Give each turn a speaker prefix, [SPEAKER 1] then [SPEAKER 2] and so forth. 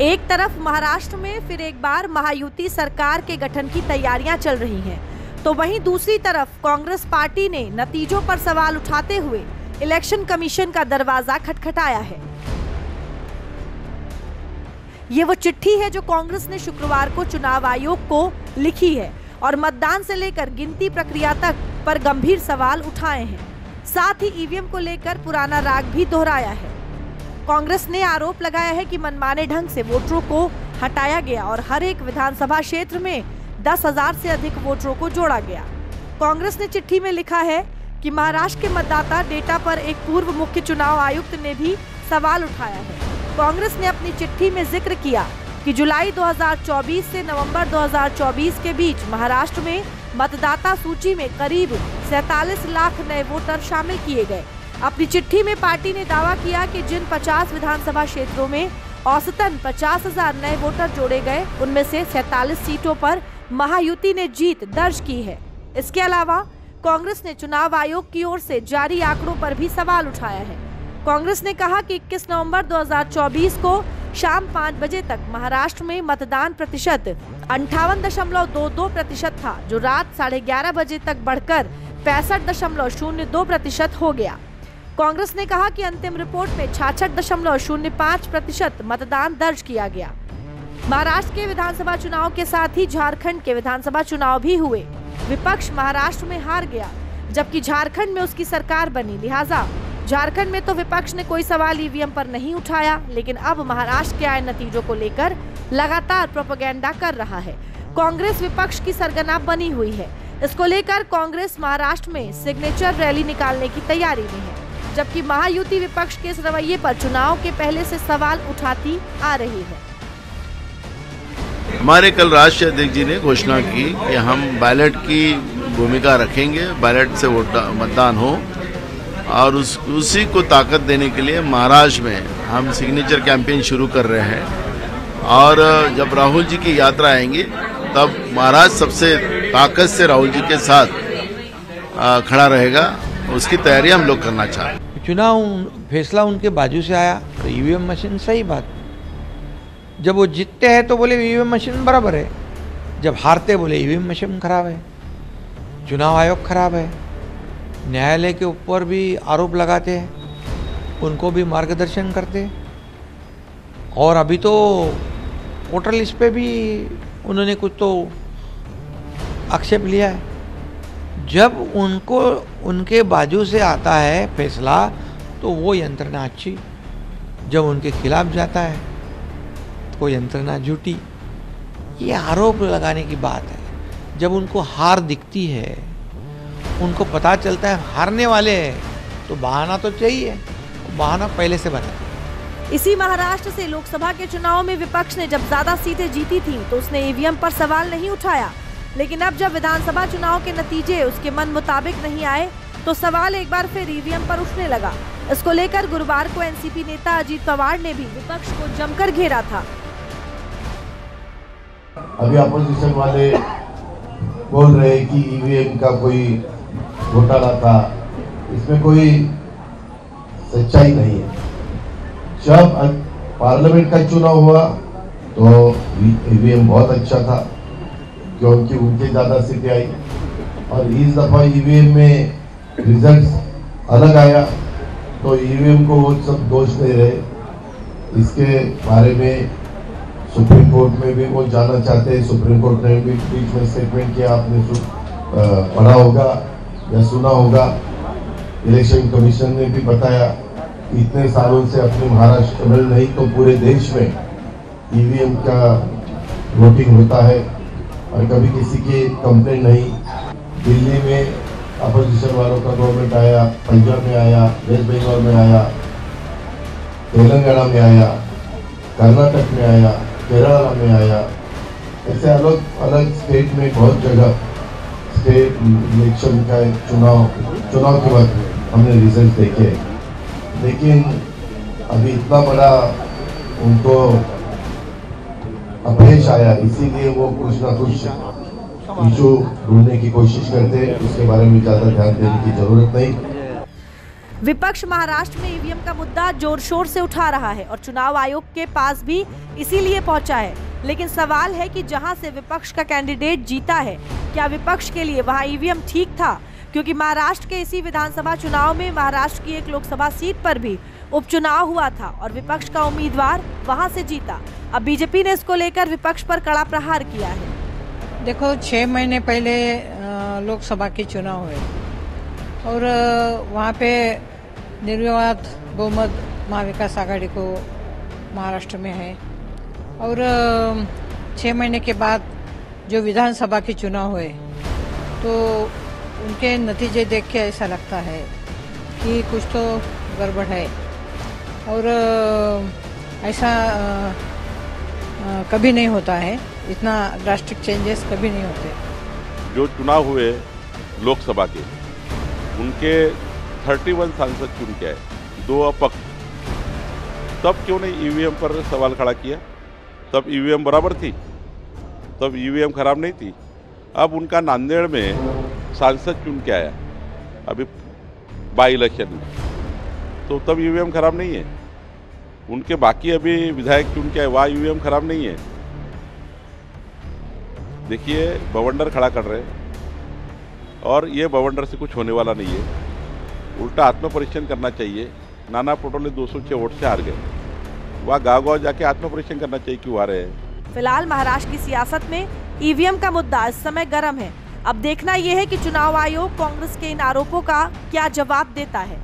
[SPEAKER 1] एक तरफ महाराष्ट्र में फिर एक बार महायुति सरकार के गठन की तैयारियां चल रही हैं, तो वहीं दूसरी तरफ कांग्रेस पार्टी ने नतीजों पर सवाल उठाते हुए इलेक्शन कमीशन का दरवाजा खटखटाया है। ये वो चिट्ठी है जो कांग्रेस ने शुक्रवार को चुनाव आयोग को लिखी है और मतदान से लेकर गिनती प्रक्रिया तक पर गंभीर सवाल उठाए हैं। साथ ही ईवीएम को लेकर पुराना राग भी दोहराया है। कांग्रेस ने आरोप लगाया है कि मनमाने ढंग से वोटरों को हटाया गया और हर एक विधानसभा क्षेत्र में 10,000 से अधिक वोटरों को जोड़ा गया। कांग्रेस ने चिट्ठी में लिखा है कि महाराष्ट्र के मतदाता डेटा पर एक पूर्व मुख्य चुनाव आयुक्त ने भी सवाल उठाया है। कांग्रेस ने अपनी चिट्ठी में जिक्र किया कि जुलाई 2024 से नवंबर 2024 के बीच महाराष्ट्र में मतदाता सूची में करीब 47 लाख नए वोटर शामिल किए गए। अपनी चिट्ठी में पार्टी ने दावा किया कि जिन 50 विधानसभा क्षेत्रों में औसतन 50,000 नए वोटर जोड़े गए, उनमें से 47 सीटों पर महायुति ने जीत दर्ज की है। इसके अलावा कांग्रेस ने चुनाव आयोग की ओर से जारी आंकड़ों पर भी सवाल उठाया है। कांग्रेस ने कहा कि 21 नवंबर 2024 को शाम 5 बजे तक महाराष्ट्र में मतदान प्रतिशत 58.22% था, जो रात 11:30 बजे तक बढ़कर 65.02% हो गया। कांग्रेस ने कहा कि अंतिम रिपोर्ट में 66.05% मतदान दर्ज किया गया। महाराष्ट्र के विधानसभा चुनाव के साथ ही झारखंड के विधानसभा चुनाव भी हुए। विपक्ष महाराष्ट्र में हार गया, जबकि झारखंड में उसकी सरकार बनी। लिहाजा झारखंड में तो विपक्ष ने कोई सवाल ईवीएम पर नहीं उठाया, लेकिन अब महाराष्ट्र के आए नतीजों को लेकर लगातार प्रोपेगेंडा कर रहा है। कांग्रेस विपक्ष की सरगना बनी हुई है। इसको लेकर कांग्रेस महाराष्ट्र में सिग्नेचर रैली निकालने की तैयारी में है, जबकि महायुति विपक्ष के इस रवैये पर चुनाव के पहले से सवाल उठाती आ रही है।
[SPEAKER 2] हमारे कल राष्ट्रीय अध्यक्ष जी ने घोषणा की कि हम बैलेट की भूमिका रखेंगे, बैलेट से मतदान हो, और उसी को ताकत देने के लिए महाराष्ट्र में हम सिग्नेचर कैंपेन शुरू कर रहे हैं। और जब राहुल जी की यात्रा आएंगी तब महाराष्ट्र सबसे ताकत से राहुल जी के साथ खड़ा रहेगा। उसकी तैयारी हम लोग करना चाहते हैं।
[SPEAKER 3] चुनाव फैसला उनके बाजू से आया तो ईवीएम मशीन सही बात। जब वो जीतते हैं तो बोले ईवीएम मशीन बराबर है, जब हारते बोले ईवीएम मशीन खराब है, चुनाव आयोग खराब है। न्यायालय के ऊपर भी आरोप लगाते हैं, उनको भी मार्गदर्शन करते। और अभी तो वोटर लिस्ट पे भी उन्होंने कुछ तो आक्षेप लिया है। जब उनको उनके बाजू से आता है फैसला तो वो यंत्रणा अच्छी, जब उनके खिलाफ जाता है तो यंत्रणा झूठी। ये आरोप लगाने की बात है। जब उनको हार दिखती है, उनको पता चलता है हारने वाले हैं, तो बहाना तो चाहिए, बहाना पहले से बना।
[SPEAKER 1] इसी महाराष्ट्र से लोकसभा के चुनाव में विपक्ष ने जब ज्यादा सीटें जीती थी तो उसने ईवीएम पर सवाल नहीं उठाया, लेकिन अब जब विधानसभा चुनाव के नतीजे उसके मन मुताबिक नहीं आए तो सवाल एक बार फिर ईवीएम पर उठने लगा। इसको लेकर गुरुवार को एनसीपी नेता अजीत पवार ने भी विपक्ष को जमकर घेरा था।
[SPEAKER 4] अभी अपोजिशन वाले बोल रहे कि ईवीएम का कोई घोटाला था, इसमें कोई सच्चाई नहीं है। जब पार्लियामेंट का चुनाव हुआ तो ईवीएम बहुत अच्छा था, क्योंकि उनके ज़्यादा सीटें आई, और इस दफ़ा ईवीएम में रिजल्ट्स अलग आया तो ईवीएम को वो सब दोष दे रहे। इसके बारे में सुप्रीम कोर्ट में भी वो जानना चाहते हैं। सुप्रीम कोर्ट ने भी बीच में स्टेटमेंट किया, आपने पढ़ा होगा या सुना होगा। इलेक्शन कमीशन ने भी बताया कि इतने सालों से अपने महाराष्ट्र में नहीं तो पूरे देश में ईवीएम का वोटिंग होता है और कभी किसी की कंप्लेंट नहीं। दिल्ली में अपोजिशन वालों का गवर्नमेंट आया, पंजाब में आया, वेस्ट बंगाल में आया, तेलंगाना में आया, कर्नाटक में आया, केरला में आया। ऐसे अलग अलग स्टेट में बहुत जगह स्टेट इलेक्शन का चुनाव के बाद हमने रिजल्ट देखे, लेकिन अभी इतना बड़ा उनको अपयश आया, इसीलिए वो कुछ ना कुछ इशू ढूंढने की कोशिश करते हैं। उसके बारे में ज़्यादा ध्यान देने की जरूरत नहीं।
[SPEAKER 1] विपक्ष महाराष्ट्र में ईवीएम का मुद्दा जोर शोर से उठा रहा है और चुनाव आयोग के पास भी इसीलिए पहुंचा है। लेकिन सवाल है कि जहां से विपक्ष का कैंडिडेट जीता है, क्या विपक्ष के लिए वहां ईवीएम ठीक था? क्योंकि महाराष्ट्र के इसी विधानसभा चुनाव में महाराष्ट्र की एक लोकसभा सीट पर भी उपचुनाव हुआ था और विपक्ष का उम्मीदवार वहां से जीता। अब बीजेपी ने इसको लेकर विपक्ष पर कड़ा प्रहार किया है।
[SPEAKER 5] देखो, 6 महीने पहले लोकसभा के चुनाव हुए और वहाँ पे निर्विवाद बहुमत महाविकास आघाड़ी को महाराष्ट्र में है और 6 महीने के बाद जो विधानसभा के चुनाव हुए तो उनके नतीजे देख के ऐसा लगता है कि कुछ तो गड़बड़ है और ऐसा कभी नहीं होता है, इतना ड्रास्टिक चेंजेस कभी नहीं होते।
[SPEAKER 6] जो चुनाव हुए लोकसभा के, उनके 31 सांसद चुन के आए, 2 अपक्ष, तब क्यों नहीं ईवीएम पर सवाल खड़ा किया? तब ईवीएम बराबर थी, तब ईवीएम खराब नहीं थी। अब उनका नांदेड़ में सांसद चुन के आया अभी बाई इलेक्शन में, तो तब ईवीएम खराब नहीं है। उनके बाकी अभी विधायक चुन के आए, वहाँ ईवीएम खराब नहीं है। देखिए, बवंडर खड़ा कर रहे हैं और ये बवंडर से कुछ होने वाला नहीं है। उल्टा आत्मपरीक्षण करना चाहिए। नाना पटोले 206 वोट से हार गए, वहाँ गाँव-गाँव जाके आत्मपरीक्षण करना चाहिए क्यों आ रहे हैं।
[SPEAKER 1] फिलहाल महाराष्ट्र की सियासत में ईवीएम का मुद्दा इस समय गर्म है। अब देखना यह है कि चुनाव आयोग कांग्रेस के इन आरोपों का क्या जवाब देता है।